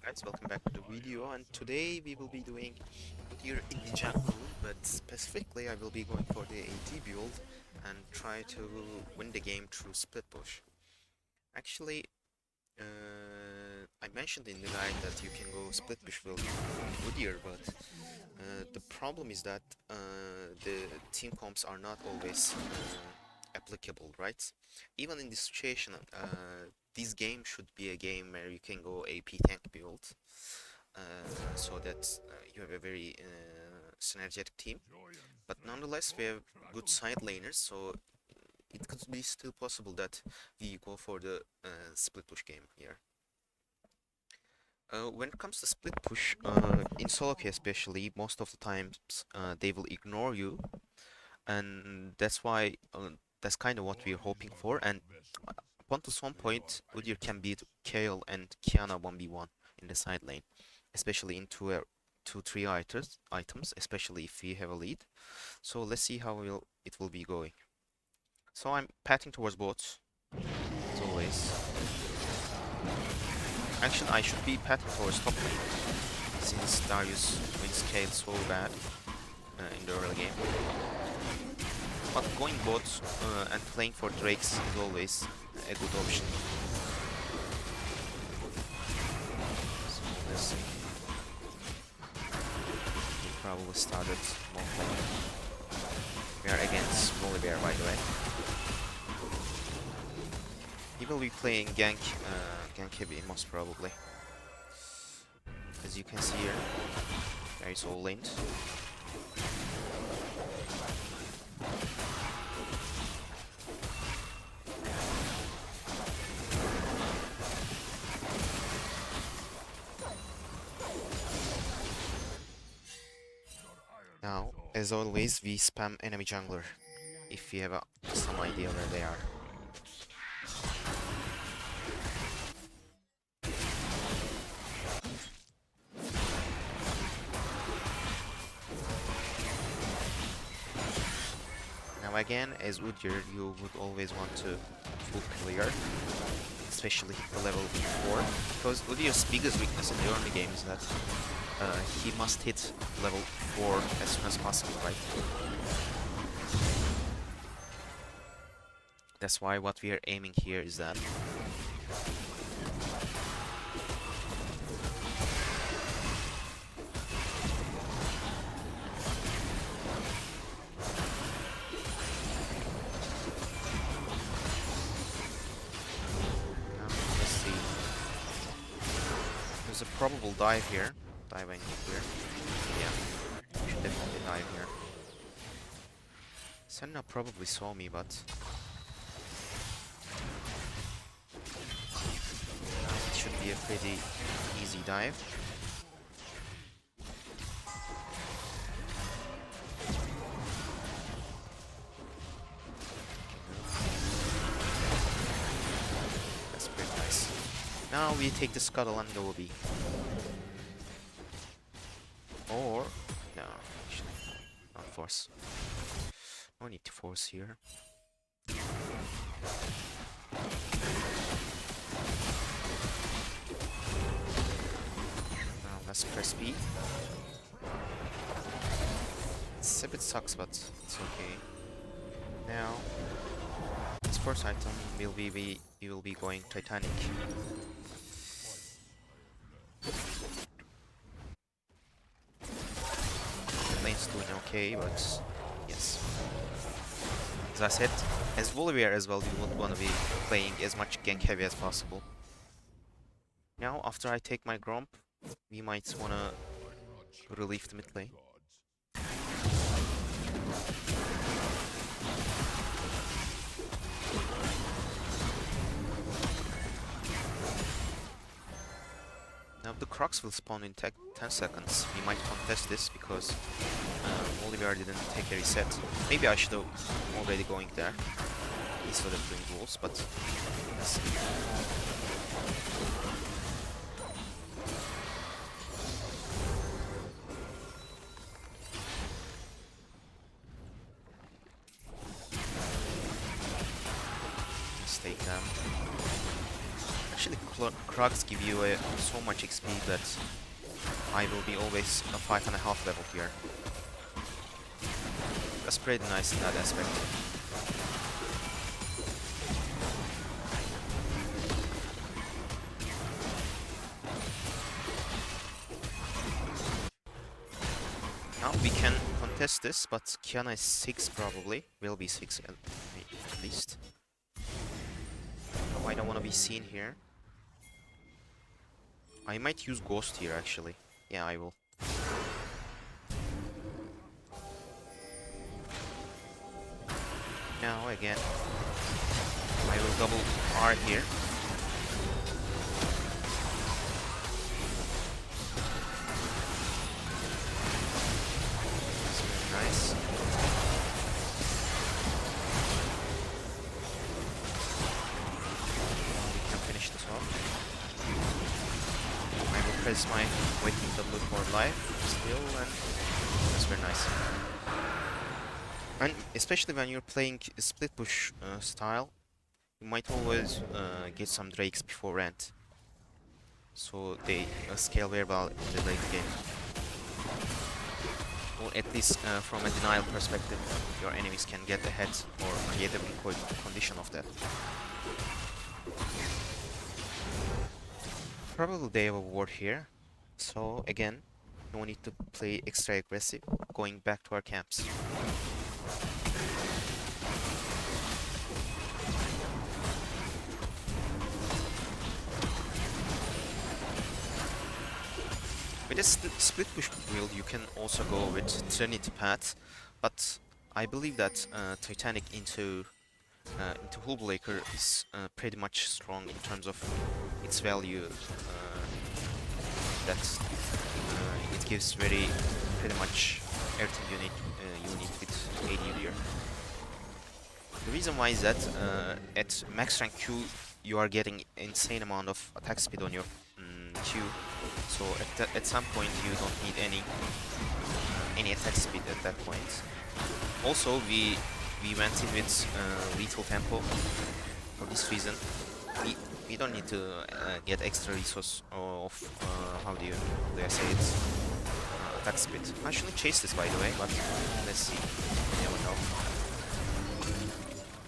Guys, welcome back to the video, and today we will be doing Udyr in the jungle, but specifically I will be going for the AD build and try to win the game through split push. Actually, I mentioned in the guide that you can go split push with Udyr, but the problem is that the team comps are not always applicable, right? Even in this situation, this game should be a game where you can go AP tank build, so that you have a very synergetic team. But nonetheless, we have good side laners, so it could be still possible that we go for the split push game here. When it comes to split push, in solo queue especially, most of the times they will ignore you, and that's why that's kind of what we're hoping for. And up until some point, Udyr can beat Kayle and Kiana 1v1 in the side lane, especially in 2-3 items, especially if we have a lead. So let's see how it will be going. So I'm patting towards bots, as always. Actually, I should be patting towards top lane, since Darius wins Kayle so bad in the early game. But going bot and playing for Drakes is always a good option. So let's see. We probably started bot lane. We are against Volibear, by the way. He will be playing gank heavy, most probably. As you can see here, there is all laned. Now, as always, we spam enemy jungler if we have some idea where they are. Now again, as Udyr, you would always want to full clear, especially the level 4, because Udyr's biggest weakness in the early game is that he must hit level 4 as soon as possible, right? That's why what we are aiming here is that. Let's see. There's a probable dive here. Diving here. Yeah, should definitely dive here. Senna probably saw me, but it should be a pretty easy dive. That's pretty nice. Now we take the scuttle and go B. Or no, actually, not force. No need to force here. Now let's press B. It's a bit sucks, but it's okay. Now, this first item will be we will be going Titanic. The lane's doing okay, but yes. As I said, as Volibear as well, you would want to be playing as much gank heavy as possible. Now, after I take my Gromp, we might want to relieve the mid lane. Now the Crocs will spawn in 10 seconds. We might contest this because Udyr didn't take a reset. Maybe I should have already going there instead of doing walls, but let's see. Let's take them. especially Krugs give you so much XP that I will be always a 5.5 level here. That's pretty nice in that aspect. Now we can contest this, but Kiana is 6 probably. Will be 6 at least. No, I don't want to be seen here. I might use Ghost here actually. Yeah, I will. Now again, I will double R here. That's very nice. We can finish this off. I will press my waiting W for life still, and that's very nice. And especially when you're playing split push style, you might always get some drakes before end. So they scale very well in the late game. Or at least from a denial perspective, your enemies can get ahead or get a win condition of that. Probably they have a ward here. So again, no need to play extra aggressive, going back to our camps. With this split push build, you can also go with Trinity path, but I believe that Titanic into Hullbreaker is pretty much strong in terms of its value. That it gives pretty much everything you need with AD Udyr. The reason why is that at max rank Q you are getting insane amount of attack speed on your Q, so at some point you don't need any attack speed at that point. Also, we went in with lethal tempo for this reason. We don't need to get extra resource of how do I say it? Attack speed. I shouldn't chase this, by the way, but let's see. You never know.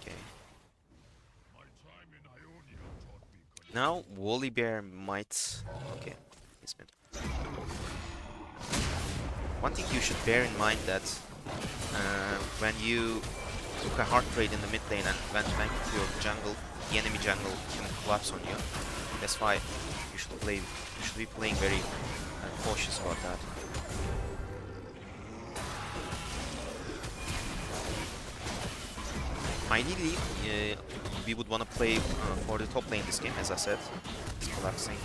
Okay. Now Wally Bear might. Okay, he's mid. One thing you should bear in mind that when you took a hard trade in the mid lane and went back to your jungle, the enemy jungle can collapse on you. That's why you should be playing very cautious about that. Ideally, we would want to play for the top lane this game, as I said. It's collapsing.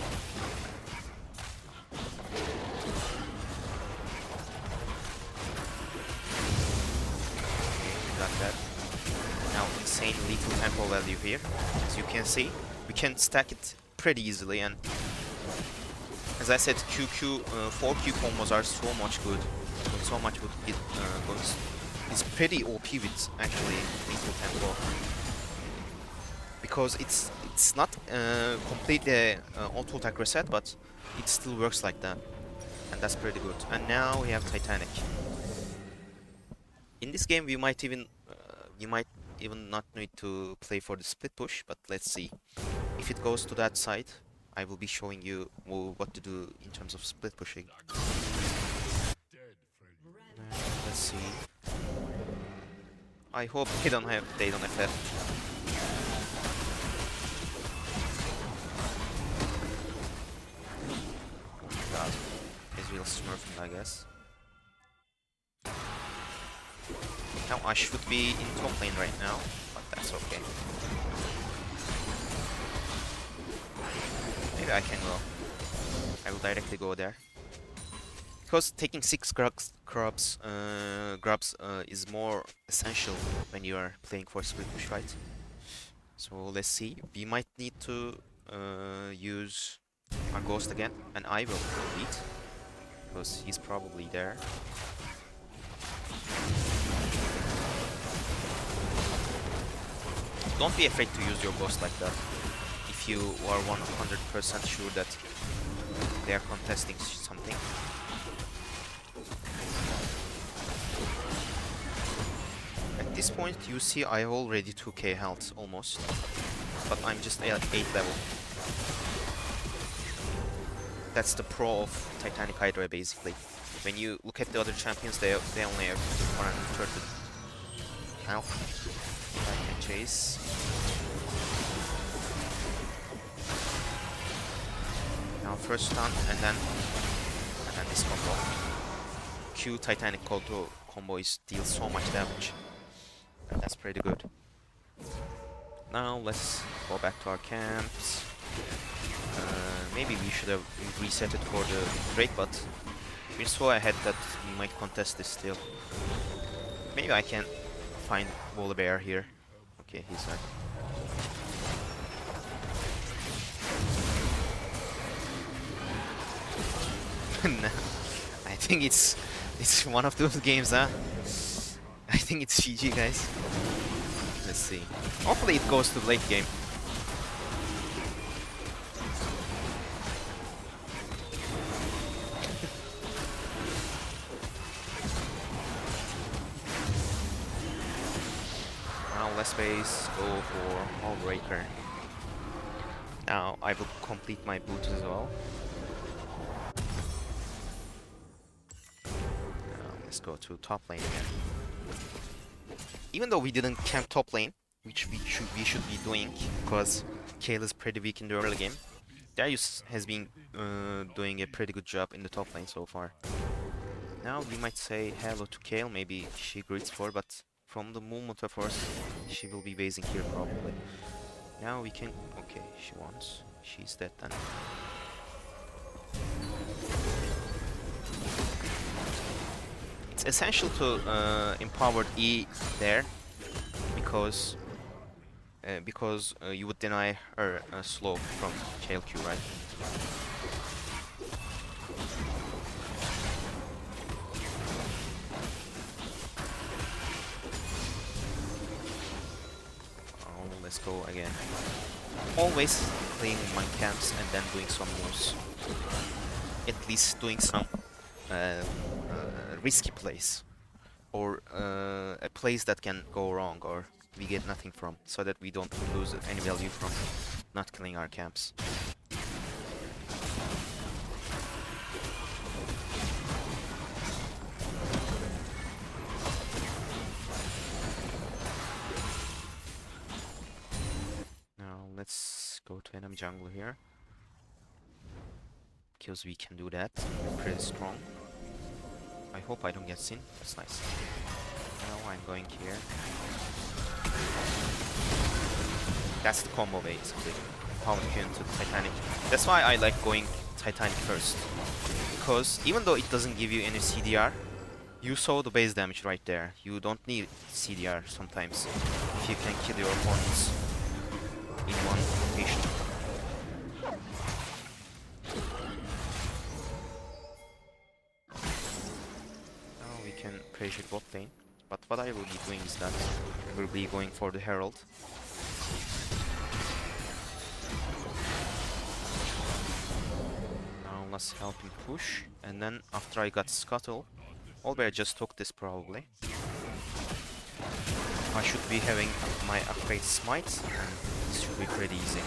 Got that. Now insane lethal tempo value here. As you can see, we can stack it pretty easily, and as I said, 4Q combos are so much good. So much would get it's pretty OP with actually lethal tempo, because it's not completely auto attack reset, but it still works like that, and that's pretty good. And now we have Titanic. In this game, you might even not need to play for the split push, but let's see. If it goes to that side, I will be showing you what to do in terms of split pushing. Let's see. I hope they don't have that. Oh my god. He's real smurfing, I guess. Now I should be in top lane right now, but that's okay. Maybe I can go. I will directly go there. Because taking 6 grubs is more essential when you are playing for split push, right? So let's see. We might need to use our ghost again, and I will beat, because he's probably there. Don't be afraid to use your ghost like that. if you are 100% sure that they are contesting something. At this point, you see I have already 2k health almost, but I'm just at 8 level. That's the pro of Titanic Hydra basically. When you look at the other champions, they only have 130 health. I can chase. Now first stun and then this combo. Q Titanic combo deals so much damage. That's pretty good. Now let's go back to our camps. Maybe we should have reset it for the break, but we're so ahead that we might contest this still. Maybe I can find Bear here. Okay, he's not. No, I think it's one of those games, huh? I think it's GG, guys. Let's see. Hopefully it goes to late game. Now let's base go for Hull Breaker. Now I will complete my boot as well. Let's go to top lane again. Even though we didn't camp top lane, which we should be doing, because Kayle is pretty weak in the early game, Darius has been doing a pretty good job in the top lane so far. Now we might say hello to Kayle, maybe she greets for, but from the movement of course, she will be basing here probably. Now we can... okay, she wants. She's dead then. It's essential to empower E there, because you would deny her slow from Kayle Q, right? Oh, let's go again. Always playing my camps and then doing some moves. At least doing some risky plays, or a place that can go wrong or we get nothing from, so that we don't lose any value from not killing our camps. Now let's go to enemy jungle here, because we can do that. We're pretty strong. I hope I don't get seen. That's nice. Now I'm going here. That's the combo basically. Power Q into Titanic. That's why I like going Titanic first. Because even though it doesn't give you any CDR, you saw the base damage right there. You don't need CDR sometimes if you can kill your opponents in one location. Can pressure bot lane, but what I will be doing is that I will be going for the Herald. Now let's help him push, and then after I got Scuttle, Udyr just took this probably. I should be having my upgrade smite, and this should be pretty easy.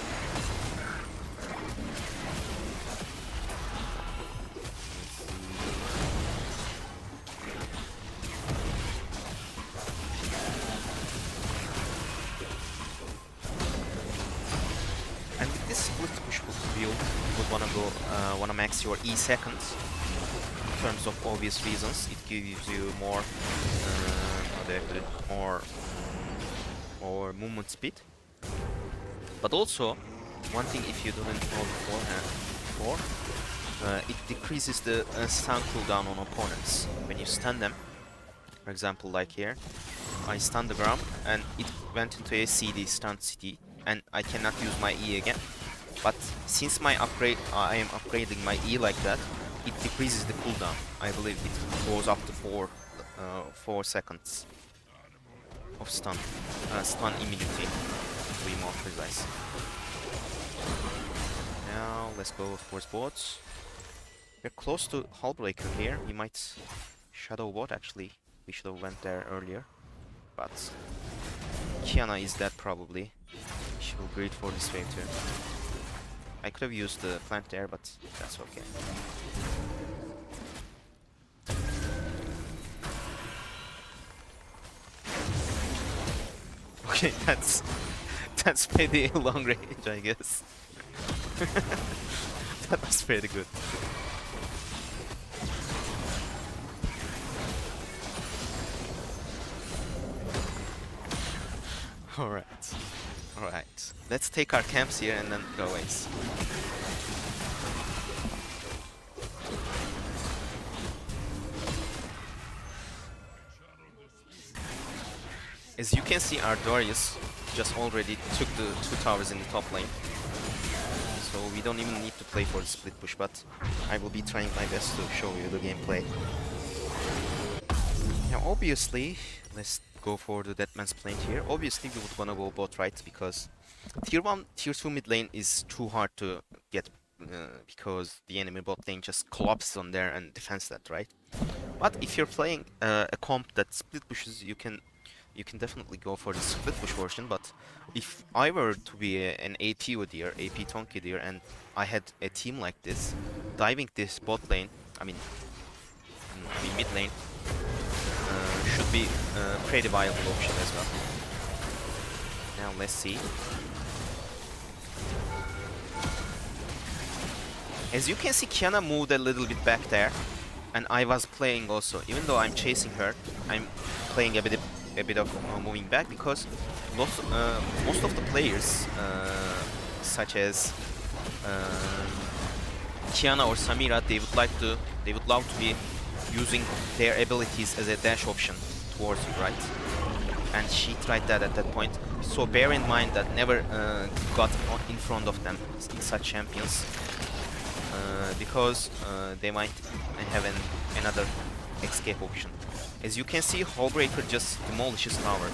Splitpush build, you would wanna max your E seconds in terms of obvious reasons. It gives you more more movement speed. But also, one thing if you didn't know before, it decreases the stun cooldown on opponents when you stun them. For example, like here, I stunned the ground and it went into a CD, stun CD, and I cannot use my E again. But since my upgrade, I am upgrading my E like that, it decreases the cooldown. I believe it goes up to 4 seconds of stun immunity, to be more precise. Now let's go towards bots. We're close to Hullbreaker here. We might shadow bot actually. We should have went there earlier. But Kiana is dead probably. She will greed for this wave too. I could have used the plant there, but that's okay. Okay, that's pretty long range, I guess. That was pretty good. Alright. Alright. Let's take our camps here and then go ace. As you can see, our Darius just already took the 2 towers in the top lane. So we don't even need to play for the split push, but I will be trying my best to show you the gameplay. Now obviously, let's go for the Deadman's Plaint here. Obviously we would wanna go bot, right? Because tier 1, tier 2 mid lane is too hard to get because the enemy bot lane just collapses on there and defends that, right? But if you're playing a comp that split pushes, you can definitely go for the split push version. But if I were to be an AP Udyr, AP Tonk Udyr, and I had a team like this, diving this bot lane, I mean mid lane, should be a pretty viable option as well. Now let's see. As you can see, Kiana moved a little bit back there, and I was playing also. Even though I'm chasing her, I'm playing a bit of moving back because most of the players, such as Kiana or Samira, they would love to be using their abilities as a dash option towards you, right? And she tried that at that point. So bear in mind that never got in front of them in such champions, because they might have another escape option. As you can see, Hullbreaker just demolishes tower.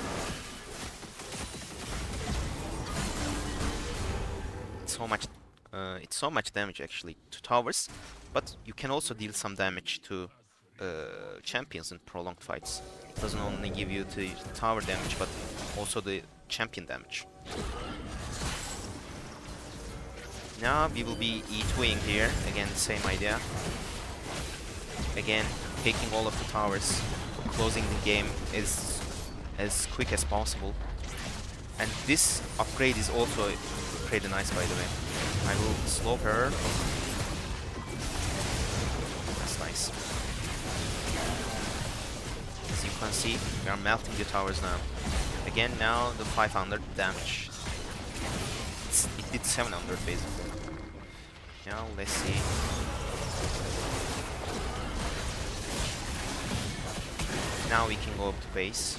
It's so much damage actually to towers, but you can also deal some damage to champions in prolonged fights. It doesn't only give you the tower damage, but also the champion damage. Now we will be E2ing here. Again, same idea. Again, taking all of the towers, closing the game as quick as possible. And this upgrade is also pretty nice, by the way. I will slow her. That's nice. As you can see, we are melting the towers now. Again, now the 500 damage. It did 700 basically. Now let's see. Now we can go up to base.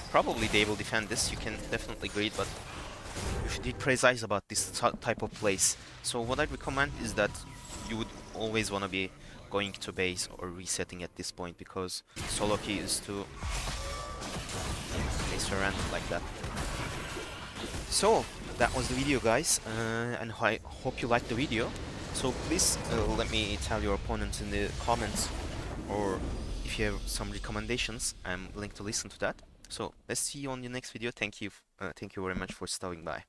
Probably they will defend this. You can definitely greed, but you should be precise about this type of plays. So what I'd recommend is that you would always want to be going to base or resetting at this point, because solo queue is too surrender like that. So that was the video, guys, and I hope you liked the video. So please let me tell your opponents in the comments, or if you have some recommendations, I'm willing to listen to that. So let's see you on the next video. Thank you very much for stopping by.